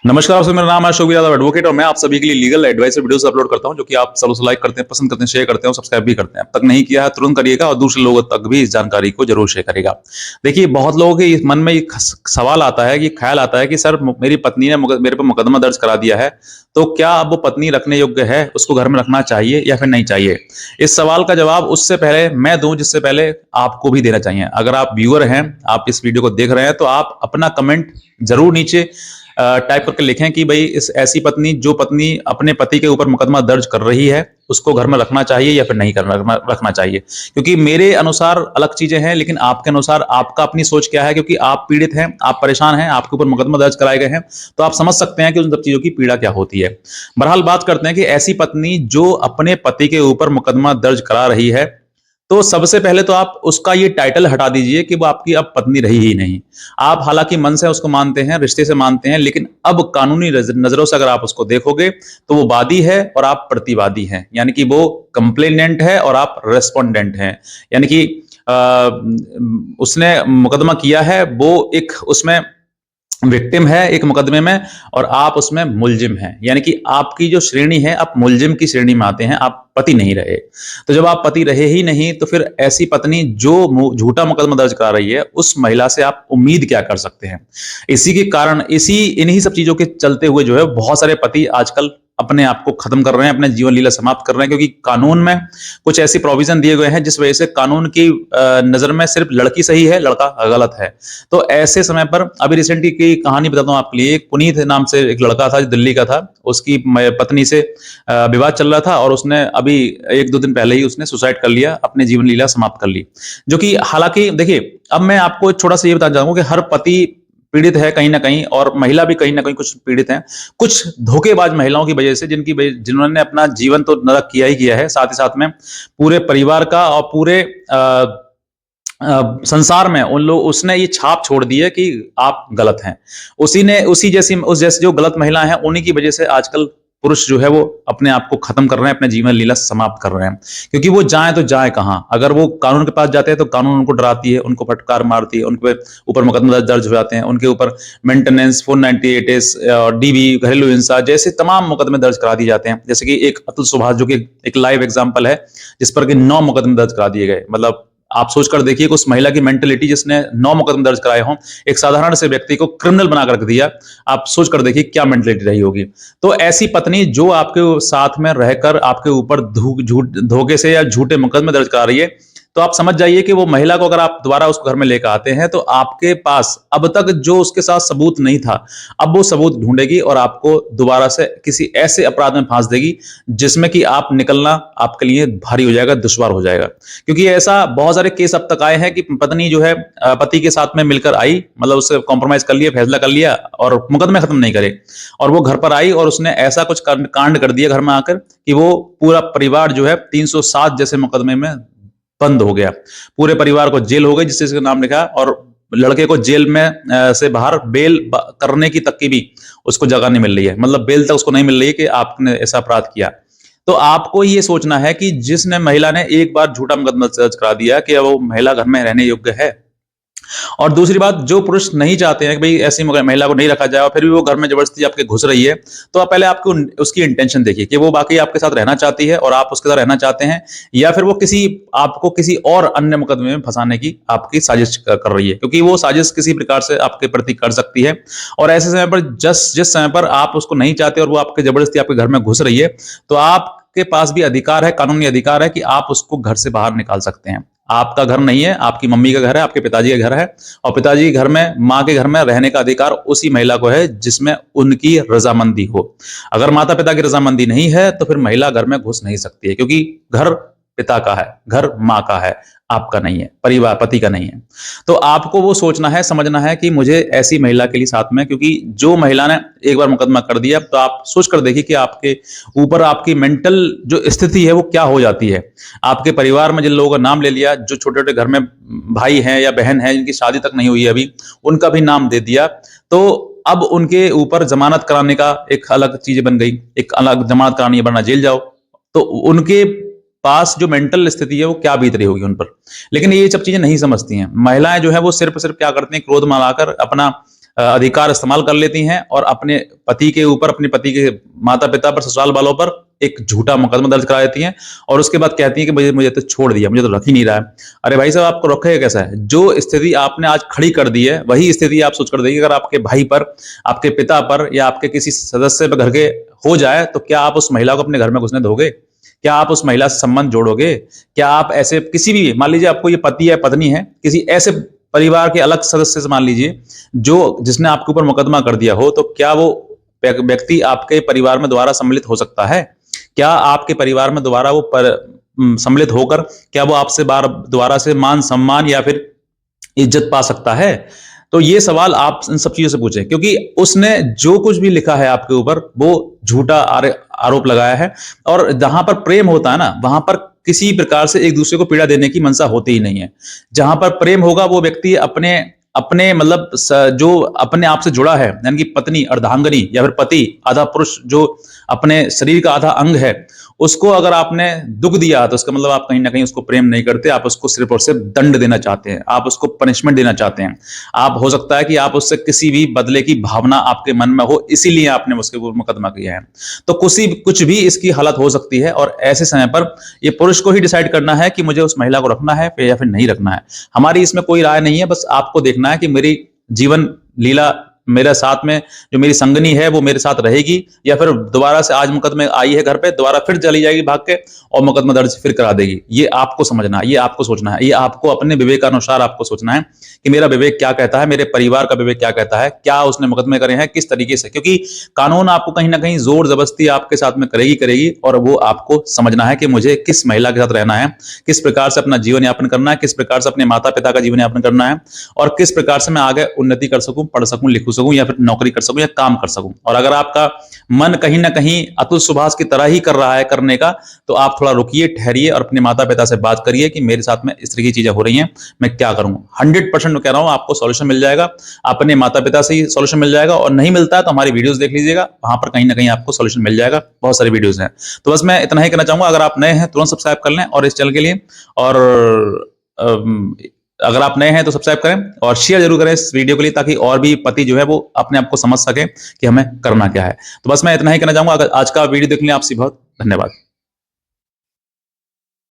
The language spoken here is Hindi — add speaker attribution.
Speaker 1: नमस्कार दोस्तों, मेरा नाम है अशोक यादव एडवोकेट और मैं आप सभी के लिए लीगल एडवाइस वीडियोस अपलोड करता हूं जो कि आप सब लाइक करते हैं, पसंद करते हैं, शेयर करते हैं और सब्सक्राइब भी करते हैं। अब तक नहीं किया है तुरंत करिएगा और दूसरे लोगों तक भी इस जानकारी को जरूर शेयर करेगा। देखिए, बहुत लोगों के मन में एक सवाल आता है, कि ख्याल आता है कि सर मेरी पत्नी ने मेरे पर मुकदमा दर्ज करा दिया है, तो क्या अब वो पत्नी रखने योग्य है, उसको घर में रखना चाहिए या फिर नहीं चाहिए। इस सवाल का जवाब उससे पहले मैं दूं जिससे पहले आपको भी देना चाहिए। अगर आप व्यूअर हैं, आप इस वीडियो को देख रहे हैं, तो आप अपना कमेंट जरूर नीचे टाइप करके लिखें कि भाई इस ऐसी पत्नी, जो पत्नी अपने पति के ऊपर मुकदमा दर्ज कर रही है, उसको घर में रखना चाहिए या फिर नहीं रखना चाहिए। क्योंकि मेरे अनुसार अलग चीजें हैं, लेकिन आपके अनुसार आपका अपनी सोच क्या है, क्योंकि आप पीड़ित हैं, आप परेशान हैं, आपके ऊपर मुकदमा दर्ज कराए गए हैं, तो आप समझ सकते हैं कि उन सब चीजों की पीड़ा क्या होती है। बहरहाल बात करते हैं कि ऐसी पत्नी जो अपने पति के ऊपर मुकदमा दर्ज करा रही है, तो सबसे पहले तो आप उसका ये टाइटल हटा दीजिए कि वो आपकी अब पत्नी रही ही नहीं। आप हालांकि मन से उसको मानते हैं, रिश्ते से मानते हैं, लेकिन अब कानूनी नजरों से अगर आप उसको देखोगे तो वो वादी है और आप प्रतिवादी हैं। यानी कि वो कंप्लेनेंट है और आप रेस्पोंडेंट हैं। यानी कि उसने मुकदमा किया है, वो एक उसमें विक्टिम है एक मुकदमे में, और आप उसमें मुलजिम हैं। यानी कि आपकी जो श्रेणी है, आप मुलजिम की श्रेणी में आते हैं, आप पति नहीं रहे। तो जब आप पति रहे ही नहीं, तो फिर ऐसी पत्नी जो झूठा मुकदमा दर्ज करा रही है, उस महिला से आप उम्मीद क्या कर सकते हैं। इसी के कारण, इन्हीं सब चीजों के चलते हुए जो है, बहुत सारे पति आजकल अपने आप को खत्म कर रहे हैं, अपने जीवन लीला समाप्त कर रहे हैं, क्योंकि कानून में कुछ ऐसी प्रोविजन दिए गए हैं जिस वजह से कानून की नजर में सिर्फ लड़की सही है, लड़का गलत है। तो ऐसे समय पर अभी रिसेंटली की कहानी बताता हूं आपके लिए। एक पुनीत नाम से एक लड़का था जो दिल्ली का था, उसकी पत्नी से विवाद चल रहा था और उसने अभी 1-2 दिन पहले ही उसने सुसाइड कर लिया, अपनी जीवन लीला समाप्त कर ली। जो कि हालांकि देखिए, अब मैं आपको छोटा सा ये बताना चाहूंगा कि हर पति पीड़ित है कहीं ना कहीं, और महिला भी कहीं ना कहीं कुछ पीड़ित है, कुछ धोखेबाज महिलाओं की वजह से, जिन्होंने अपना जीवन तो नरक किया ही किया है, साथ ही साथ में पूरे परिवार का और पूरे संसार में उसने ये छाप छोड़ दी है कि आप गलत हैं। उस जैसी जो गलत महिला हैं, उन्हीं की वजह से आजकल पुरुष जो है वो अपने आप को खत्म कर रहे हैं, अपने जीवन लीला समाप्त कर रहे हैं। क्योंकि वो जाए तो जाए कहां। अगर वो कानून के पास जाते हैं तो कानून उनको डराती है, उनको फटकार मारती है, उनके ऊपर मुकदमा दर्ज हो जाते हैं, उनके ऊपर मेंटेनेंस 498 डीबी, घरेलू हिंसा जैसे तमाम मुकदमे दर्ज करा दिए जाते हैं। जैसे कि एक अतुल सुभाष, जो कि एक लाइव एग्जाम्पल है, जिस पर कि 9 मुकदमे दर्ज करा दिए गए। मतलब आप सोचकर देखिए कि उस महिला की मेंटेलिटी, जिसने 9 मुकदमे दर्ज कराए हों, एक साधारण से व्यक्ति को क्रिमिनल बनाकर रख दिया। आप सोचकर देखिए क्या मेंटेलिटी रही होगी। तो ऐसी पत्नी जो आपके साथ में रहकर आपके ऊपर धोखे से या झूठे मुकदमे दर्ज करा रही है, तो आप समझ जाइए कि वो महिला को अगर आप दोबारा उसको घर में लेकर आते हैं, तो आपके पास अब तक जो उसके साथ सबूत नहीं था, अब वो सबूत ढूंढेगी और आपको दोबारा से किसी ऐसे अपराध में फांस देगी जिसमें कि आप निकलना आपके लिए भारी हो जाएगा, दुश्वार हो जाएगा। क्योंकि ऐसा बहुत सारे केस अब तक आए हैं कि पत्नी जो है पति के साथ में मिलकर आई, मतलब उससे कॉम्प्रोमाइज कर लिया, फैसला कर लिया और मुकदमे खत्म नहीं करे, और वो घर पर आई और उसने ऐसा कुछ कांड कर दिया घर में आकर कि वो पूरा परिवार जो है 307 जैसे मुकदमे में बंद हो गया। पूरे परिवार को जेल हो गई, जिससे इसका नाम लिखा, और लड़के को जेल में से बाहर बेल करने की तक की भी उसको जगह नहीं मिल रही है। मतलब बेल तक उसको नहीं मिल रही है कि आपने ऐसा अपराध किया। तो आपको ये सोचना है कि जिसने महिला ने एक बार झूठा मुकदमा दर्ज करा दिया, कि वो महिला घर में रहने योग्य है। और दूसरी बात, जो पुरुष नहीं चाहते हैं कि भाई ऐसी महिला को नहीं रखा जाए और फिर भी वो घर में जबरदस्ती आपके घुस रही है, तो आप पहले आपको उसकी इंटेंशन देखिए कि वो बाकी आपके साथ रहना चाहती है और आप उसके साथ रहना चाहते हैं, या फिर वो आपको किसी और अन्य मुकदमे में फंसाने की आपकी साजिश कर रही है। क्योंकि वो साजिश किसी प्रकार से आपके प्रति कर सकती है, और ऐसे समय पर जिस समय पर आप उसको नहीं चाहते और वो आपके जबरदस्ती आपके घर में घुस रही है, तो आपके पास भी अधिकार है, कानूनी अधिकार है कि आप उसको घर से बाहर निकाल सकते हैं। आपका घर नहीं है, आपकी मम्मी का घर है, आपके पिताजी का घर है, और पिताजी के घर में, माँ के घर में रहने का अधिकार उसी महिला को है जिसमें उनकी रजामंदी हो। अगर माता पिता की रजामंदी नहीं है, तो फिर महिला घर में घुस नहीं सकती है, क्योंकि घर पिता का है, घर माँ का है, आपका नहीं है, परिवार पति का नहीं है। तो आपको वो सोचना है, समझना है कि मुझे ऐसी महिला के लिए साथ में, क्योंकि जो महिला ने एक बार मुकदमा कर दिया, तो आप सोच कर देखिए कि आपके ऊपर आपकी मेंटल जो स्थिति है वो क्या हो जाती है। आपके परिवार में जिन लोगों का नाम ले लिया, जो छोटे छोटे घर में भाई हैं या बहन हैं जिनकी शादी तक नहीं हुई है अभी, उनका भी नाम दे दिया, तो अब उनके ऊपर जमानत कराने का एक अलग चीज बन गई, एक अलग जमानत करानी है वरना जेल जाओ। तो उनके पास जो मेंटल स्थिति है वो क्या बीत रही होगी उन पर। लेकिन ये सब चीजें नहीं समझती हैं महिलाएं, जो है वो सिर्फ सिर्फ क्या करती हैं, क्रोध में लाकर अपना अधिकार इस्तेमाल कर लेती हैं और अपने पति के ऊपर, अपने पति के माता पिता पर, ससुराल वालों पर एक झूठा मुकदमा दर्ज करा देती हैं और उसके बाद कहती हैं कि मुझे मुझे तो छोड़ दिया, मुझे तो रख ही नहीं रहा है। अरे भाई साहब, आपको रखेगा कैसा है? जो स्थिति आपने आज खड़ी कर दी है वही स्थिति आप सोच कर देखिए, अगर आपके भाई पर, आपके पिता पर या आपके किसी सदस्य पर घर के हो जाए तो क्या आप उस महिला को अपने घर में घुसने दोगे? क्या आप उस महिला से संबंध जोड़ोगे? क्या आप ऐसे किसी भी, मान लीजिए आपको ये पति है, पत्नी है, किसी ऐसे परिवार के अलग सदस्य से मान लीजिए जो जिसने आपके ऊपर मुकदमा कर दिया हो, तो क्या वो व्यक्ति आपके परिवार में दोबारा सम्मिलित हो सकता है? क्या आपके परिवार में दोबारा वो सम्मिलित होकर क्या वो आपसे दोबारा से मान सम्मान या फिर इज्जत पा सकता है? तो ये सवाल आप इन सब चीजों से पूछें, क्योंकि उसने जो कुछ भी लिखा है आपके ऊपर वो झूठा आरोप लगाया है। और जहां पर प्रेम होता है ना, वहां पर किसी प्रकार से एक दूसरे को पीड़ा देने की मंशा होती ही नहीं है। जहां पर प्रेम होगा वो व्यक्ति अपने अपने मतलब जो अपने आप से जुड़ा है, यानी कि पत्नी अर्धांगिनी या फिर पति आधा पुरुष जो अपने शरीर का आधा अंग है, उसको अगर आपने दुख दिया तो उसका मतलब आप कहीं ना कहीं उसको प्रेम नहीं करते, आप उसको सिर्फ और सिर्फ दंड देना चाहते हैं, आप उसको पनिशमेंट देना चाहते हैं। आप, हो सकता है कि आप उससे किसी भी बदले की भावना आपके मन में हो, इसीलिए आपने उसके ऊपर मुकदमा किया है। तो कुछ भी इसकी हालत हो सकती है और ऐसे समय पर ये पुरुष को ही डिसाइड करना है कि मुझे उस महिला को रखना है या फिर नहीं रखना है। हमारी इसमें कोई राय नहीं है, बस आपको देखना है कि मेरी जीवन लीला, मेरे साथ में जो मेरी संगनी है वो मेरे साथ रहेगी या फिर दोबारा से, आज मुकदमे आई है घर पे, दोबारा फिर चली जाएगी भाग के और मुकदमा दर्ज फिर करा देगी। ये आपको समझना है, ये आपको सोचना है, ये आपको अपने विवेकानुसार आपको सोचना है कि मेरा विवेक क्या कहता है, मेरे परिवार का विवेक क्या कहता है, क्या उसने मुकदमे करे हैं, किस तरीके से। क्योंकि कानून आपको कहीं ना कहीं जोर जबरदस्ती आपके साथ में करेगी और वो आपको समझना है कि मुझे किस महिला के साथ रहना है, किस प्रकार से अपना जीवन यापन करना है, किस प्रकार से अपने माता पिता का जीवन यापन करना है और किस प्रकार से मैं आगे उन्नति कर सकूं, पढ़ सकूं, लिख सकूं या फिर नौकरी कर सकूं या काम कर सकूं। और अगर आपका मन कहीं ना कहीं अतुल सुभाष की तरह ही कर रहा है करने का, तो आप थोड़ा रुकिए, ठहरिए और अपने माता पिता से बात करिए कि मेरे साथ में इस तरह की चीजें हो रही हैं, मैं क्या करूं। 100% कह रहा हूं आपको सॉल्यूशन मिल जाएगा, अपने माता पिता से ही सॉल्यूशन मिल जाएगा। और नहीं मिलता है तो हमारी वीडियोस देख लीजिएगा, वहां पर कहीं ना कहीं आपको सॉल्यूशन मिल जाएगा, बहुत सारी वीडियोस हैं। तो बस मैं इतना ही कहना चाहूंगा, अगर आप नए हैं तुरंत सब्सक्राइब कर लें और इस चैनल के लिए, और अगर आप नए हैं तो सब्सक्राइब करें और शेयर जरूर करें इस वीडियो के लिए, ताकि और भी पति जो है वो अपने आप को समझ सके कि हमें करना क्या है। तो बस मैं इतना ही कहना चाहूंगा। अगर आज का वीडियो देखने आपसे बहुत धन्यवाद।